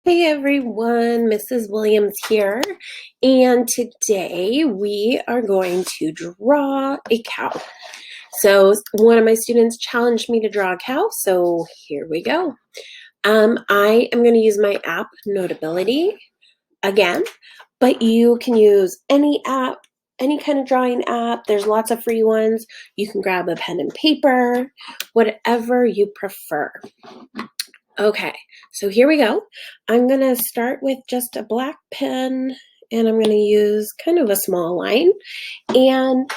Hey everyone, Mrs. Williams here, and today we are going to draw a cow. So one of my students challenged me to draw a cow, so here we go. I am going to use my app Notability again, but you can use any app, any kind of drawing app. There's lots of free ones. You can grab a pen and paper, whatever you prefer. Okay, so here we go. I'm going to start with just a black pen and I'm going to use kind of a small line. And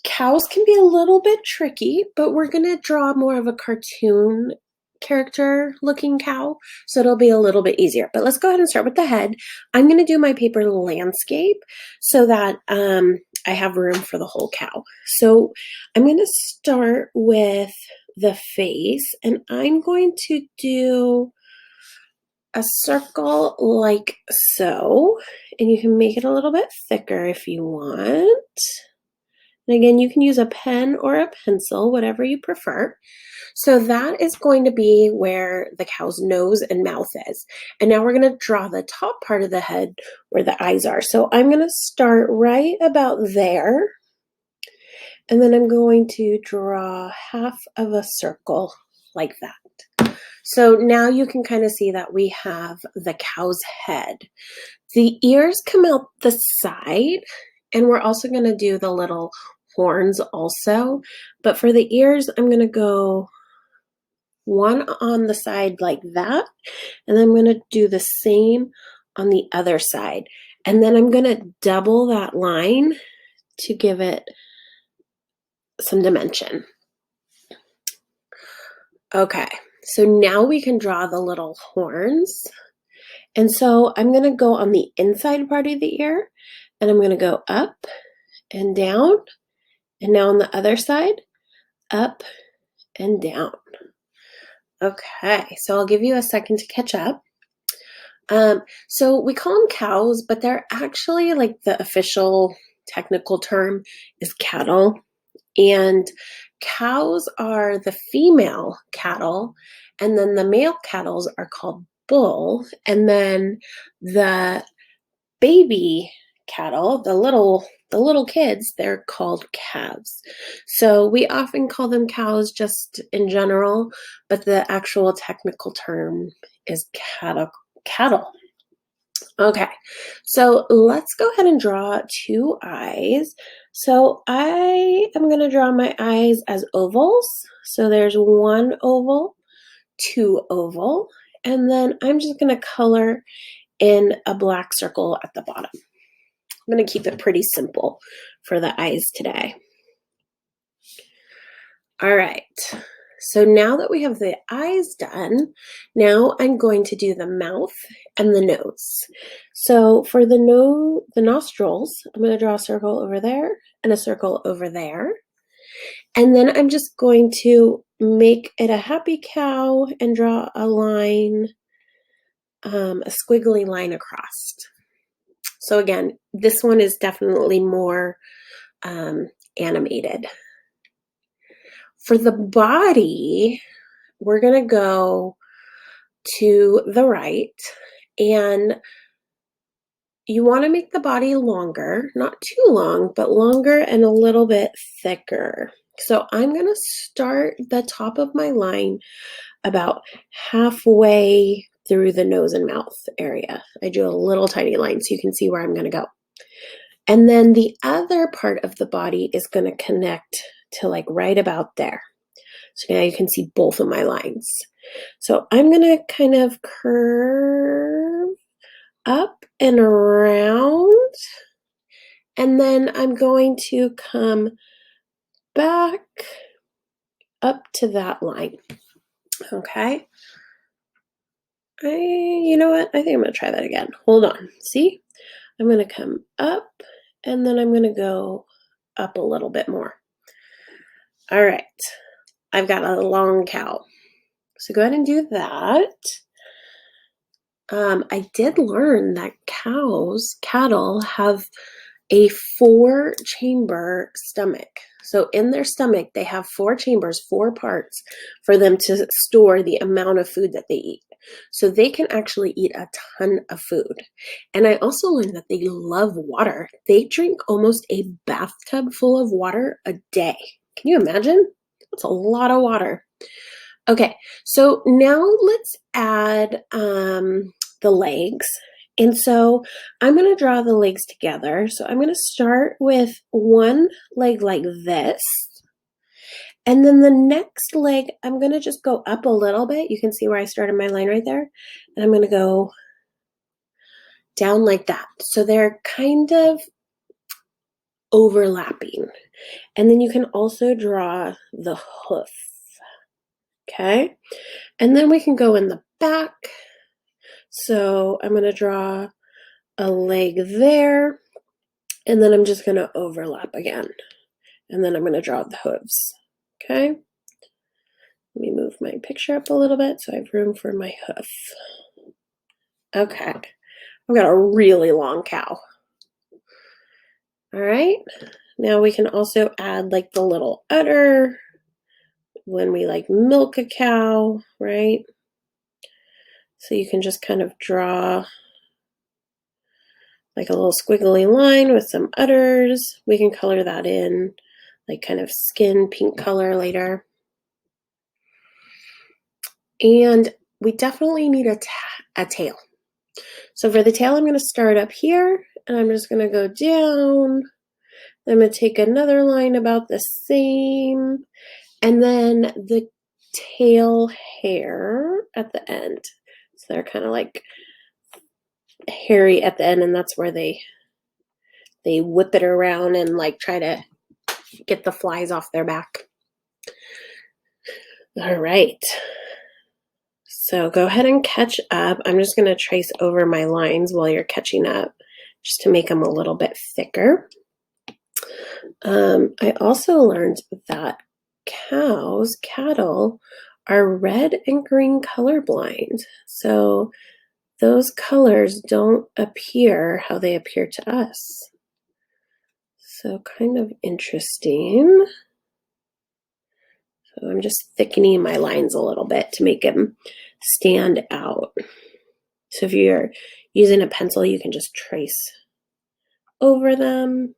cows can be a little bit tricky, but we're going to draw more of a cartoon character looking cow, so it'll be a little bit easier. But let's go ahead and start with the head. I'm going to do my paper landscape so that I have room for the whole cow. So I'm going to start with the face, and I'm going to do a circle like so, and you can make it a little bit thicker if you want. And again, you can use a pen or a pencil, whatever you prefer. So that is going to be where the cow's nose and mouth is. And now we're going to draw the top part of the head where the eyes are. So I'm going to start right about there. And then I'm going to draw half of a circle like that. So now you can kind of see that we have the cow's head. The ears come out the side, and we're also going to do the little horns also. But for the ears, I'm going to go one on the side like that, and then I'm going to do the same on the other side. And then I'm going to double that line to give it some dimension. Okay, so now we can draw the little horns. And so I'm going to go on the inside part of the ear, and I'm going to go up and down, and now on the other side, up and down. Okay, so I'll give you a second to catch up. So we call them cows, but they're actually, like, the official technical term is cattle. And cows are the female cattle, and then the male cattle are called bull, and then the baby cattle, the little kids, they're called calves. So we often call them cows just in general, but the actual technical term is cattle. Okay, so let's go ahead and draw two eyes. So I am going to draw my eyes as ovals. So there's one oval, two oval, and then I'm just going to color in a black circle at the bottom. I'm going to keep it pretty simple for the eyes today. All right, so now that we have the eyes done, now I'm going to do the mouth and the nose. So for the nostrils, I'm going to draw a circle over there and a circle over there. And then I'm just going to make it a happy cow and draw a line, a squiggly line across. So again, this one is definitely more animated. For the body, we're going to go to the right, and you want to make the body longer, not too long, but longer and a little bit thicker. So I'm going to start the top of my line about halfway through the nose and mouth area. I drew a little tiny line so you can see where I'm going to go. And then the other part of the body is going to connect to, like, right about there. So now you can see both of my lines. So I'm going to kind of curve up and around, and then I'm going to come back up to that line. Okay. You know what? I think I'm going to try that again. Hold on. See? I'm going to come up, and then I'm going to go up a little bit more. All right. I've got a long cow. So go ahead and do that. I did learn that cattle have a 4-chamber stomach. So in their stomach, they have 4 chambers, 4 parts for them to store the amount of food that they eat. So they can actually eat a ton of food. And I also learned that they love water. They drink almost a bathtub full of water a day. Can you imagine? That's a lot of water. Okay, so now let's add the legs. And so I'm going to draw the legs together. So I'm going to start with one leg like this. And then the next leg, I'm going to just go up a little bit. You can see where I started my line right there. And I'm going to go down like that. So they're kind of overlapping. And then you can also draw the hoof. Okay. And then we can go in the back. So I'm going to draw a leg there. And then I'm just going to overlap again. And then I'm going to draw the hooves. Okay. Let me move my picture up a little bit so I have room for my hoof. Okay. I've got a really long cow. All right. Now we can also add like the little udder when we like milk a cow, right? So you can just kind of draw like a little squiggly line with some udders. We can color that in like kind of skin pink color later. And we definitely need a tail. So for the tail, I'm going to start up here and I'm just going to go down. I'm going to take another line about the same. And then the tail hair at the end. So they're kind of like hairy at the end, and that's where they whip it around and like try to get the flies off their back. All right. So go ahead and catch up. I'm just going to trace over my lines while you're catching up just to make them a little bit thicker. I also learned that cattle are red and green colorblind. So those colors don't appear how they appear to us. So kind of interesting. So I'm just thickening my lines a little bit to make them stand out. So if you're using a pencil, you can just trace over them.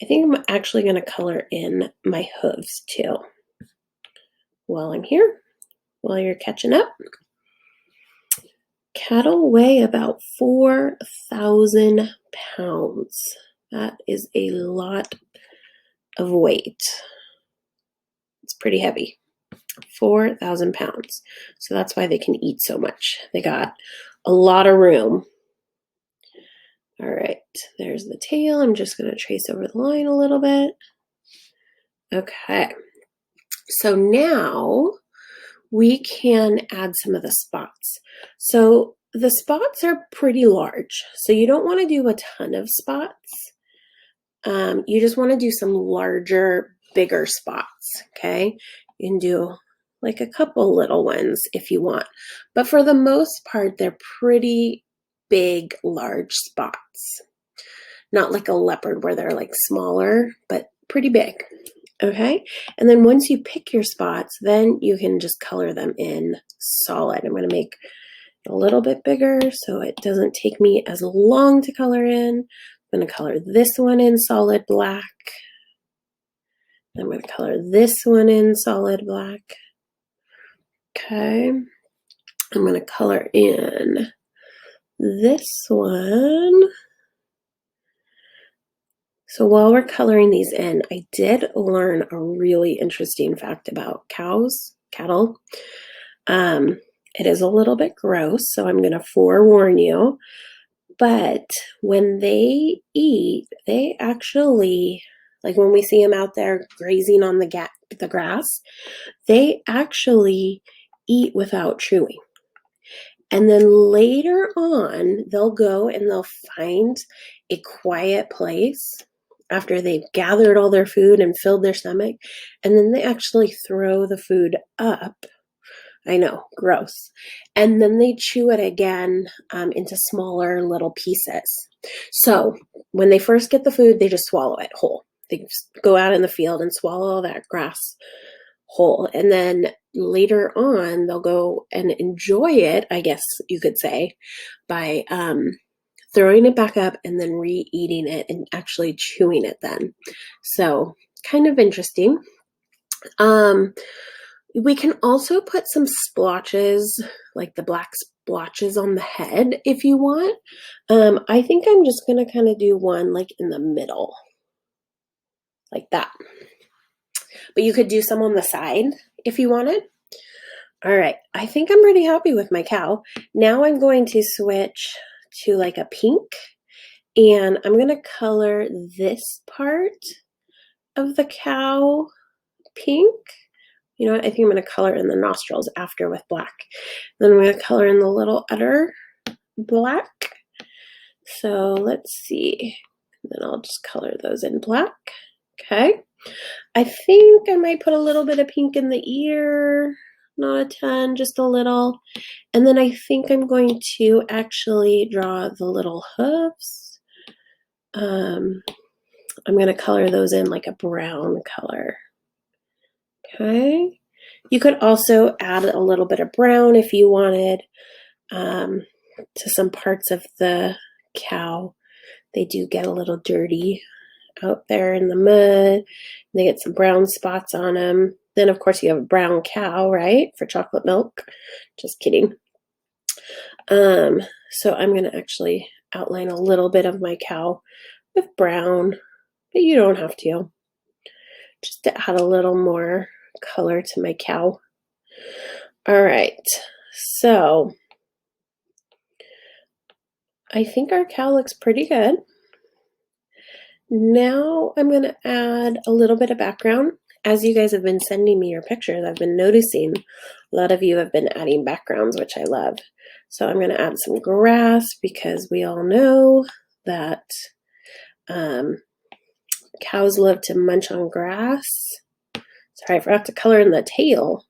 I think I'm actually going to color in my hooves too while I'm here, while you're catching up. Cattle weigh about 4,000 pounds. That is a lot of weight. It's pretty heavy. 4,000 pounds. So that's why they can eat so much. They got a lot of room. All right, there's the tail. I'm just going to trace over the line a little bit. Okay, so now we can add some of the spots. So the spots are pretty large, so you don't want to do a ton of spots. You just want to do some larger, bigger spots, okay? You can do like a couple little ones if you want, but for the most part, they're pretty big, large spots. Not like a leopard where they're like smaller, but pretty big. Okay, and then once you pick your spots, then you can just color them in solid. I'm going to make it a little bit bigger so it doesn't take me as long to color in. I'm going to color this one in solid black. I'm going to color this one in solid black. Okay, I'm going to color in this one. So while we're coloring these in, I did learn a really interesting fact about cattle. It is a little bit gross, so I'm going to forewarn you. But when they eat, they actually, like when we see them out there grazing on the grass, they actually eat without chewing. And then later on, they'll go and they'll find a quiet place after they've gathered all their food and filled their stomach, and then they actually throw the food up. I know, gross. And then they chew it again into smaller little pieces. So when they first get the food, they just swallow it whole. They just go out in the field and swallow all that grass whole. And then later on, they'll go and enjoy it, I guess you could say, by throwing it back up and then re-eating it and actually chewing it then. So kind of interesting. We can also put some splotches, like the black splotches on the head if you want. I think I'm just going to kind of do one like in the middle, like that. But you could do some on the side if you wanted. All right, I think I'm pretty happy with my cow. Now I'm going to switch to like a pink, and I'm going to color this part of the cow pink. You know what? I think I'm going to color in the nostrils after with black. Then I'm going to color in the little udder black. So let's see. Then I'll just color those in black. Okay. I think I might put a little bit of pink in the ear. Not a ton, just a little. And then I think I'm going to actually draw the little hooves. I'm going to color those in like a brown color. Okay. You could also add a little bit of brown if you wanted to some parts of the cow. They do get a little dirty out there in the mud. They get some brown spots on them. Then, of course, you have a brown cow, right, for chocolate milk. Just kidding. So I'm going to actually outline a little bit of my cow with brown, but you don't have to. Just to add a little more color to my cow. All right, so I think our cow looks pretty good. Now I'm going to add a little bit of background. As you guys have been sending me your pictures, I've been noticing a lot of you have been adding backgrounds, which I love. So I'm going to add some grass because we all know that cows love to munch on grass. Sorry, I forgot to color in the tail.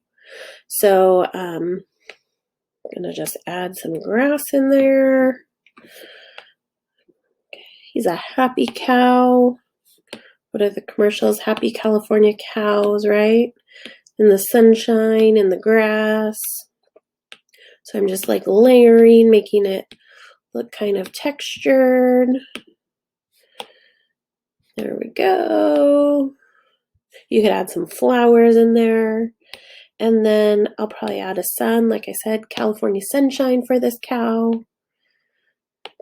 So I'm going to just add some grass in there. He's a happy cow. What are the commercials? Happy California cows, right? In the sunshine, in the grass. So I'm just like layering, making it look kind of textured. There we go. You could add some flowers in there. And then I'll probably add a sun, like I said, California sunshine for this cow.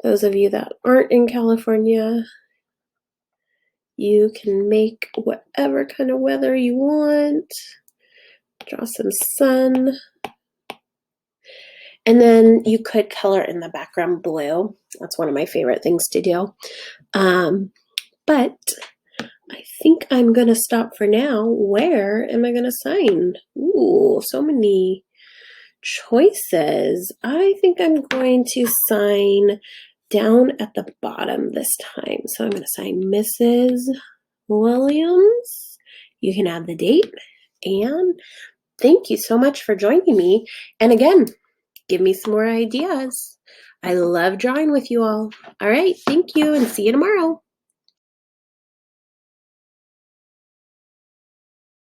Those of you that aren't in California, you can make whatever kind of weather you want. Draw some sun. And then you could color in the background blue. That's one of my favorite things to do. But I think I'm going to stop for now. Where am I going to sign? Ooh, so many choices. I think I'm going to sign down at the bottom this time. So I'm going to sign Mrs. Williams. You can add the date. And thank you so much for joining me. And again, give me some more ideas. I love drawing with you all. All right, thank you and see you tomorrow.